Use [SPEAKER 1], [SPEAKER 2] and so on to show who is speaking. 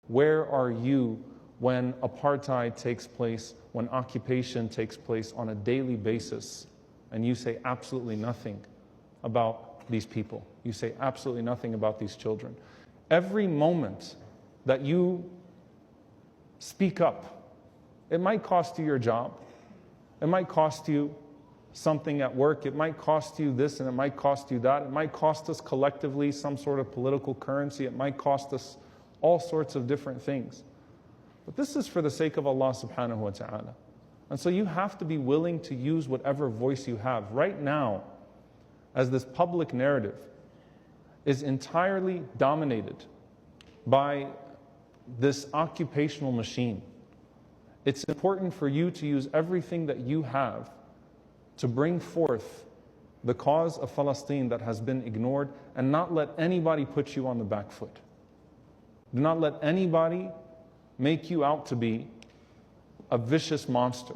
[SPEAKER 1] Where are you when apartheid takes place, when occupation takes place on a daily basis, and you say absolutely nothing about these people? You say absolutely nothing about these children. Every moment that you speak up, it might cost you your job. It might cost you something at work. It might cost you this and it might cost you that. It might cost us collectively some sort of political currency. It might cost us all sorts of different things. But this is for the sake of Allah subhanahu wa ta'ala. And so you have to be willing to use whatever voice you have. Right now, as this public narrative is entirely dominated by this occupational machine, it's important for you to use everything that you have to bring forth the cause of Palestine that has been ignored, and not let anybody put you on the back foot. Do not let anybody make you out to be a vicious monster.